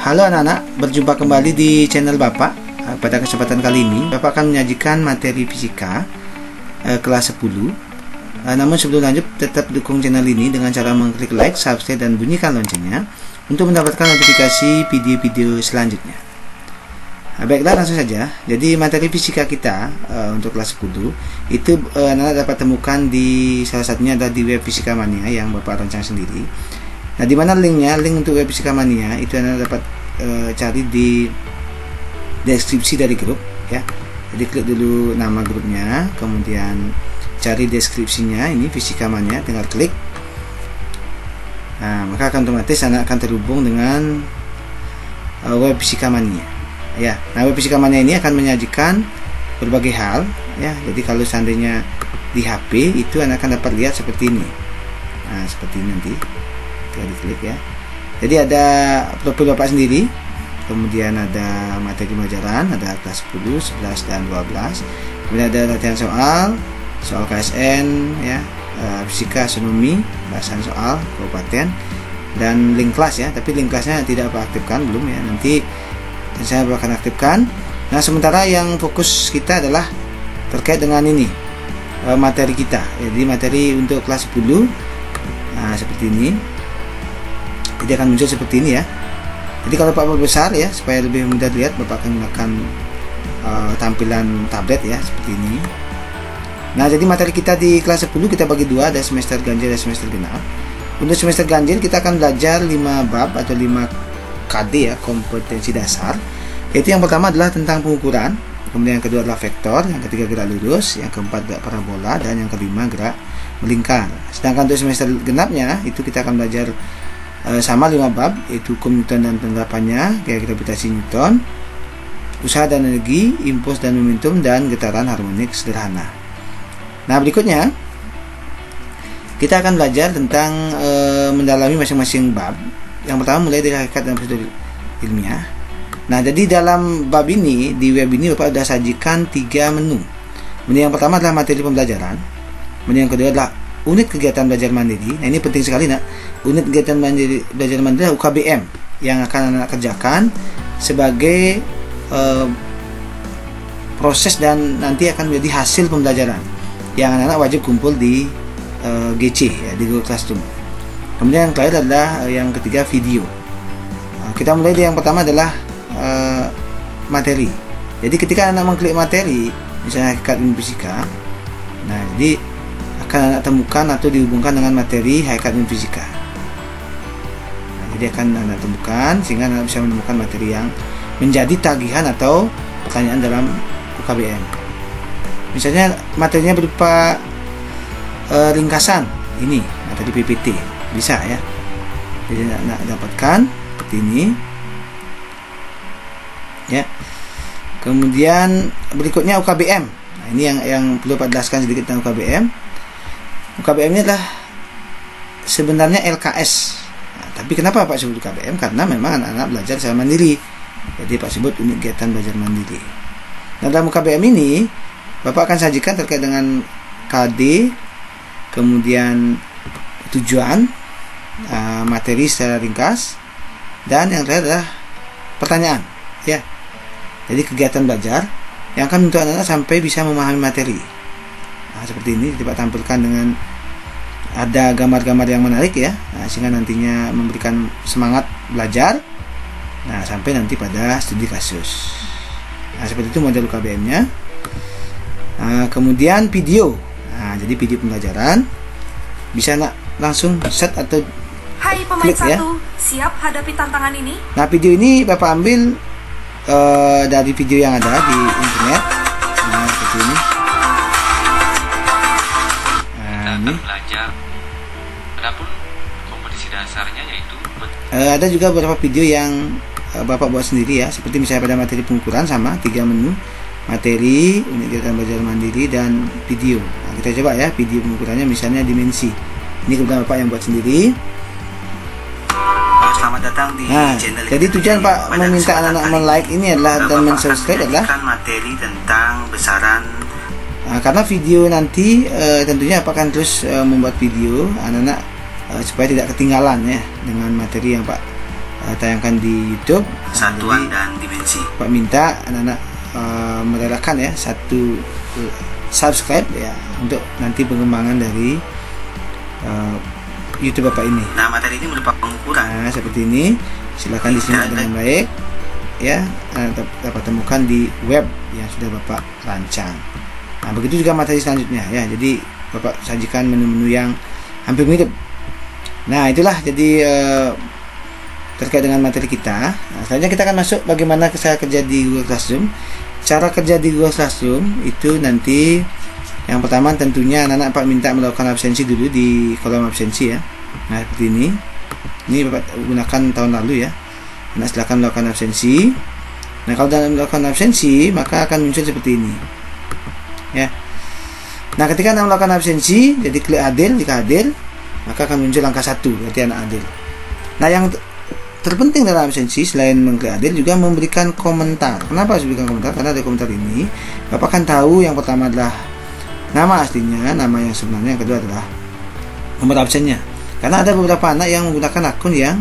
Halo anak-anak, berjumpa kembali di channel Bapak. Pada kesempatan kali ini Bapak akan menyajikan materi fisika kelas 10. Namun sebelum lanjut, tetap dukung channel ini dengan cara mengklik like, subscribe, dan bunyikan loncengnya untuk mendapatkan notifikasi video-video selanjutnya. Baiklah, langsung saja. Jadi materi fisika kita untuk kelas 10 itu anak-anak dapat temukan di salah satunya ada di web Fisika Mania yang Bapak rancang sendiri. Nah, di mana linknya? Link untuk web Fisika Mania itu Anda dapat cari di deskripsi dari grup ya. Jadi klik dulu nama grupnya, kemudian cari deskripsinya, ini Fisika Mania, tinggal klik. Nah, maka akan otomatis Anda akan terhubung dengan web Fisika Mania. Ya, nah web Fisika Mania ini akan menyajikan berbagai hal ya. Jadi kalau seandainya di HP itu Anda akan dapat lihat seperti ini. Nah, seperti ini nanti. Diklik ya. Jadi ada profil Bapak sendiri, kemudian ada materi pelajaran, ada kelas 10, 11 dan 12. Kemudian ada latihan soal KSN ya, fisika, astronomi, bahasan soal kabupaten, dan link kelas ya. Tapi link kelasnya tidak Bapak aktifkan belum ya. Nanti saya akan aktifkan. Nah, sementara yang fokus kita adalah terkait dengan ini materi kita. Jadi materi untuk kelas 10. Nah, seperti ini. Jadi akan muncul seperti ini ya. Jadi kalau Bapak besar ya, supaya lebih mudah dilihat, Bapak akan menggunakan tampilan tablet ya, seperti ini. Nah, jadi materi kita di kelas 10 kita bagi dua, ada semester ganjil dan semester genap. Untuk semester ganjil kita akan belajar 5 bab atau 5 KD ya, kompetensi dasar. Yaitu yang pertama adalah tentang pengukuran, kemudian yang kedua adalah vektor, yang ketiga gerak lurus, yang keempat gerak parabola, dan yang kelima gerak melingkar. Sedangkan untuk semester genapnya itu kita akan belajar sama 5 bab, yaitu hukum Newton dan penerapannya, gaya gravitasi Newton, usaha dan energi, impuls dan momentum, dan getaran harmonik sederhana. Nah, berikutnya kita akan belajar tentang mendalami masing-masing bab. Yang pertama mulai dari hakikat dan prosedur ilmiah. Nah, jadi dalam bab ini, di web ini Bapak sudah sajikan 3 menu. Menu yang pertama adalah materi pembelajaran. Menu yang kedua adalah unit kegiatan belajar mandiri. Nah, ini penting sekali nak. Unit kegiatan belajar mandiri adalah UKBM yang akan anak kerjakan sebagai proses dan nanti akan menjadi hasil pembelajaran yang anak-anak wajib kumpul di GC ya, di Google Classroom. Kemudian yang terakhir adalah yang ketiga video. Kita mulai dari yang pertama adalah materi. Jadi ketika anak mengklik materi, misalnya hakikat ilmu fisika, nah jadi akan anak temukan atau dihubungkan dengan materi hakikat ilmu fisika. Nah, jadi akan anak temukan sehingga anak bisa menemukan materi yang menjadi tagihan atau pertanyaan dalam UKBM. Misalnya materinya berupa ringkasan, ini materi PPT, bisa ya. Jadi anak dapatkan seperti ini. Ya. Kemudian berikutnya UKBM. Nah, ini yang perlu Pak jelaskan sedikit tentang UKBM. UKBM ini adalah sebenarnya LKS. Nah, tapi kenapa Pak sebut UKBM? Karena memang anak-anak belajar secara mandiri. Jadi Pak sebut unit kegiatan belajar mandiri. Nah, dalam UKBM ini Bapak akan sajikan terkait dengan KD, kemudian tujuan, materi secara ringkas, dan yang terakhir adalah pertanyaan. Ya. Jadi kegiatan belajar yang akan membantu anak-anak sampai bisa memahami materi. Nah, seperti ini Bapak tampilkan dengan ada gambar-gambar yang menarik ya, nah, sehingga nantinya memberikan semangat belajar. Nah, sampai nanti pada studi kasus. Nah, seperti itu model UKBM-nya. Nah, kemudian video. Nah, jadi video pembelajaran bisa langsung set atau Hai pemain klik, 1, ya. Siap hadapi tantangan ini? Nah, video ini Bapak ambil dari video yang ada di internet. Nah, seperti ini. Akan belajar. Adapun kompetisi dasarnya yaitu ada juga beberapa video yang Bapak buat sendiri ya, seperti misalnya pada materi pengukuran sama 3 menu, materi, unit kegiatan belajar mandiri, dan video. Nah, kita coba ya video pengukurannya, misalnya dimensi. Ini kebetulan Bapak yang buat sendiri. Selamat datang di channel. Jadi tujuan Pak meminta anak-anak men-like ini adalah dan men-subscribe adalah materi tentang besaran. Karena video nanti tentunya Pak akan terus membuat video anak-anak supaya tidak ketinggalan ya dengan materi yang Pak tayangkan di YouTube. satuan dan dimensi. Pak minta anak-anak merelakan ya satu subscribe ya untuk nanti pengembangan dari YouTube Bapak ini. Nah, materi ini merupakan ukuran. Nah, seperti ini. Silakan disimak dengan baik ya. Dapat temukan di web yang sudah Bapak rancang. Nah, begitu juga materi selanjutnya ya. Jadi Bapak sajikan menu-menu yang hampir mirip. Nah, itulah jadi terkait dengan materi kita. Nah, selanjutnya kita akan masuk bagaimana saya kerja di Google Classroom. Cara kerja di Google Classroom itu nanti yang pertama tentunya anak-anak Pak minta melakukan absensi dulu di kolom absensi ya. Nah, seperti ini. Ini Bapak gunakan tahun lalu ya. Nah, silakan melakukan absensi. Nah, kalau dalam melakukan absensi maka akan muncul seperti ini ya. Nah, ketika Anda melakukan absensi, jadi klik adil. Jika adil, maka akan muncul angka 1, berarti anak adil. Nah, yang terpenting dalam absensi selain mengklik adil juga memberikan komentar. Kenapa harus memberikan komentar? Karena dari komentar ini Bapak akan tahu yang pertama adalah nama aslinya, nama yang sebenarnya, yang kedua adalah nomor absennya. Karena ada beberapa anak yang menggunakan akun yang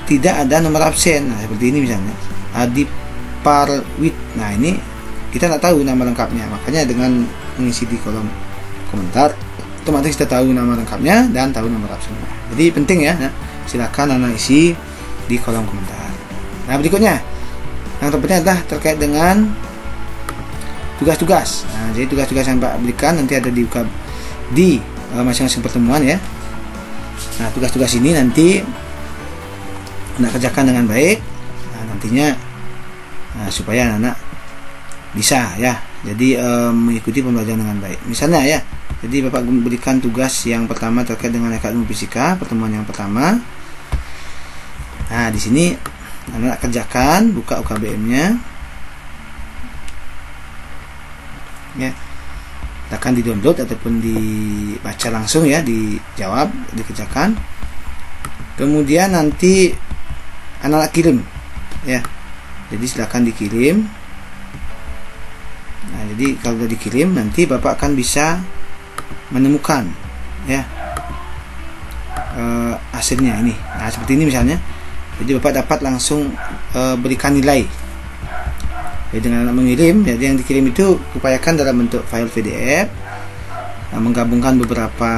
tidak ada nomor absen. Nah, seperti ini misalnya Adi Parwit. Nah, ini kita tidak tahu nama lengkapnya. Makanya dengan mengisi di kolom komentar otomatis kita tahu nama lengkapnya dan tahu nomor absennya. Jadi penting ya. Nah, silakan anak isi di kolom komentar. Nah, berikutnya yang terpenting adalah terkait dengan tugas-tugas. Nah, jadi tugas-tugas yang Pak berikan nanti ada di masing-masing pertemuan ya. Nah, tugas-tugas ini nanti Anda kerjakan dengan baik. Nah, nantinya supaya anak-anak bisa ya. Jadi mengikuti pembelajaran dengan baik. Misalnya ya. Jadi Bapak berikan tugas yang pertama terkait dengan ilmu fisika, pertemuan yang pertama. Nah, di sini anak kerjakan, buka UKBM-nya. Ya. Akan di-download ataupun dibaca langsung ya, dijawab, dikerjakan. Kemudian nanti anak kirim ya. Jadi silakan dikirim. Nah, jadi kalau sudah dikirim nanti Bapak akan bisa menemukan ya hasilnya ini. Nah, seperti ini misalnya. Jadi Bapak dapat langsung berikan nilai. Jadi dengan anak mengirim, jadi yang dikirim itu upayakan dalam bentuk file PDF, menggabungkan beberapa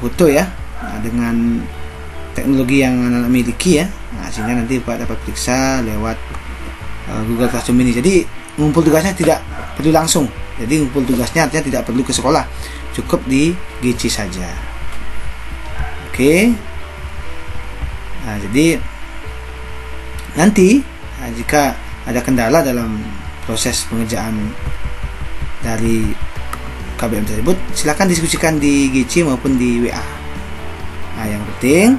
foto ya dengan teknologi yang anak miliki ya. Nah, sehingga nanti Bapak dapat periksa lewat Google Classroom ini. Jadi ngumpul tugasnya tidak perlu langsung. Jadi ngumpul tugasnya artinya tidak perlu ke sekolah, cukup di GC saja. Oke. Nah, jadi nanti jika ada kendala dalam proses pengerjaan dari KBM tersebut, silakan diskusikan di GC maupun di WA. Nah, yang penting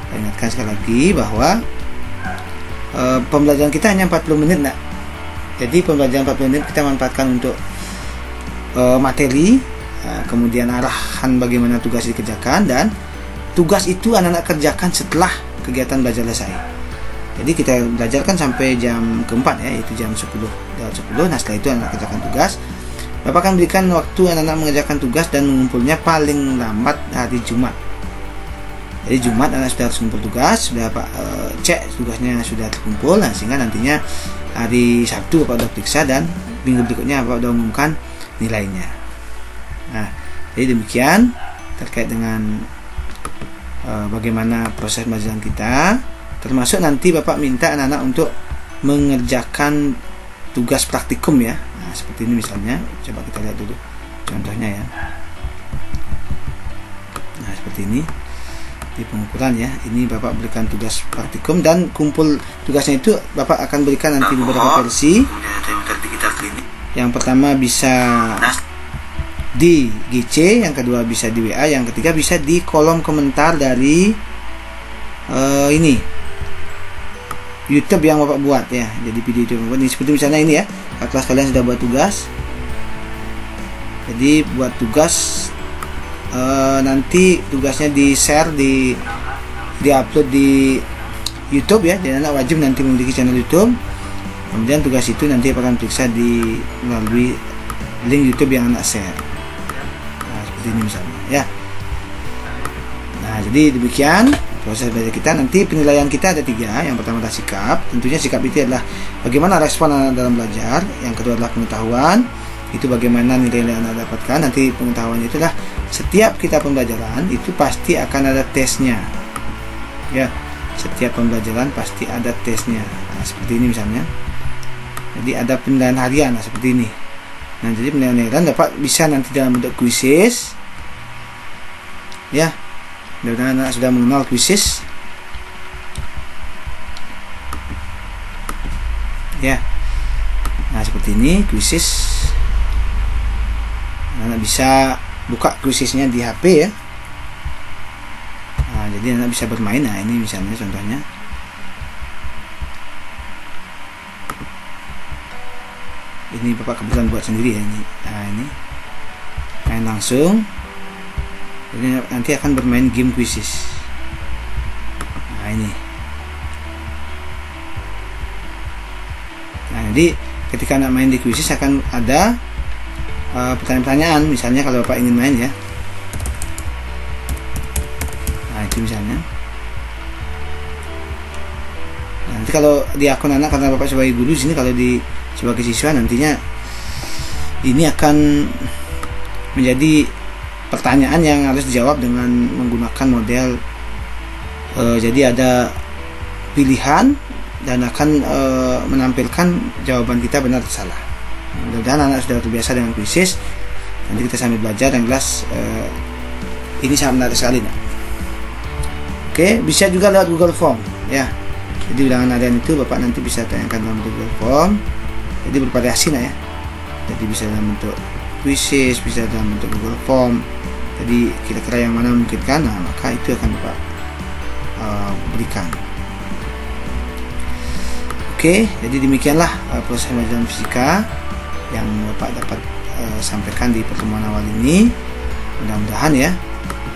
saya ingatkan sekali lagi bahwa pembelajaran kita hanya 40 menit nak. Jadi pembelajaran 40 menit kita manfaatkan untuk materi, kemudian arahan bagaimana tugas dikerjakan, dan tugas itu anak-anak kerjakan setelah kegiatan belajar selesai. Jadi kita belajarkan sampai jam keempat ya, yaitu jam 10. Nah, setelah itu anak kerjakan tugas. Bapak akan berikan waktu anak-anak mengerjakan tugas dan mengumpulnya paling lambat hari Jumat. Jadi Jumat anak sudah harus mengumpul tugas, sudah Pak cek tugasnya sudah terkumpul. Nah, sehingga nantinya hari Sabtu Bapak sudah periksa dan minggu berikutnya Bapak sudah umumkan nilainya. Nah, jadi demikian terkait dengan bagaimana proses pembelajaran kita. Termasuk nanti Bapak minta anak-anak untuk mengerjakan tugas praktikum ya. Nah, seperti ini misalnya. Coba kita lihat dulu contohnya ya. Nah, seperti ini di pengukuran ya. Ini Bapak berikan tugas praktikum dan kumpul tugasnya itu Bapak akan berikan nanti beberapa versi. Yang pertama bisa di GC, yang kedua bisa di WA, yang ketiga bisa di kolom komentar dari ini YouTube yang Bapak buat ya. Jadi video itu ini seperti misalnya ini ya. Kelas kalian sudah buat tugas. Jadi buat tugas nanti tugasnya di-share, di-upload di YouTube ya. Jadi anak wajib nanti memiliki channel YouTube. Kemudian tugas itu nanti akan periksa melalui link YouTube yang anak share. Nah, seperti ini misalnya ya. Nah, jadi demikian proses belajar kita. Nanti penilaian kita ada 3. Yang pertama adalah sikap. Tentunya sikap itu adalah bagaimana respon anak dalam belajar. Yang kedua adalah pengetahuan, itu bagaimana nilai yang Anda dapatkan. Nanti pengetahuannya itu adalah setiap kita pembelajaran itu pasti akan ada tesnya. Ya, setiap pembelajaran pasti ada tesnya. Nah, seperti ini misalnya. Jadi ada penilaian harian, nah, seperti ini. Nah, jadi penilaian harian dapat bisa nanti dalam bentuk quizzes. Ya, mudah-mudahan anak sudah mengenal quizzes. Ya, nah seperti ini quizzes. Anak bisa buka quizzesnya di HP ya. Nah, jadi anak bisa bermain. Nah, ini misalnya contohnya. Ini Bapak kebetulan buat sendiri ya ini. Nah, ini main langsung. Jadi nanti akan bermain game quizzes. Nah, ini. Nah, jadi ketika anak main di quizzes akan ada pertanyaan-pertanyaan. Misalnya kalau Bapak ingin main ya. Nah, itu misalnya. Nah, nanti kalau di akun anak, karena Bapak sebagai guru sini, kalau di sebagai siswa nantinya ini akan menjadi pertanyaan yang harus dijawab dengan menggunakan model jadi ada pilihan dan akan menampilkan jawaban kita benar atau salah. Mudah-mudahan anak sudah terbiasa dengan quizzes. Nanti kita sambil belajar, yang jelas ini sangat menarik sekali. Nah. Oke, bisa juga lewat Google Form ya. Jadi ulangan harian itu Bapak nanti bisa tanyakan dalam Google Form. Jadi bervariasi ya. Jadi bisa dalam bentuk quizzes, bisa dalam bentuk Google Form. Jadi kira-kira yang mana memungkinkan, nah maka itu akan Bapak berikan. Oke, jadi demikianlah proses pembelajaran fisika yang Bapak dapat sampaikan di pertemuan awal ini. Mudah-mudahan ya.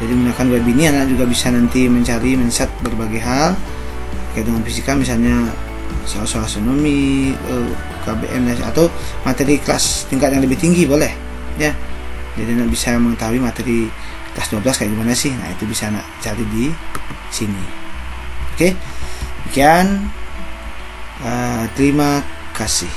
Jadi menggunakan web ini anak juga bisa nanti mencari, men-search berbagai hal terkait dengan fisika, misalnya soal-soal astronomi, KBM atau materi kelas tingkat yang lebih tinggi boleh ya. Jadi anak bisa mengetahui materi kelas 12 kayak gimana sih. Nah, itu bisa anak cari di sini. Oke, demikian. Terima kasih.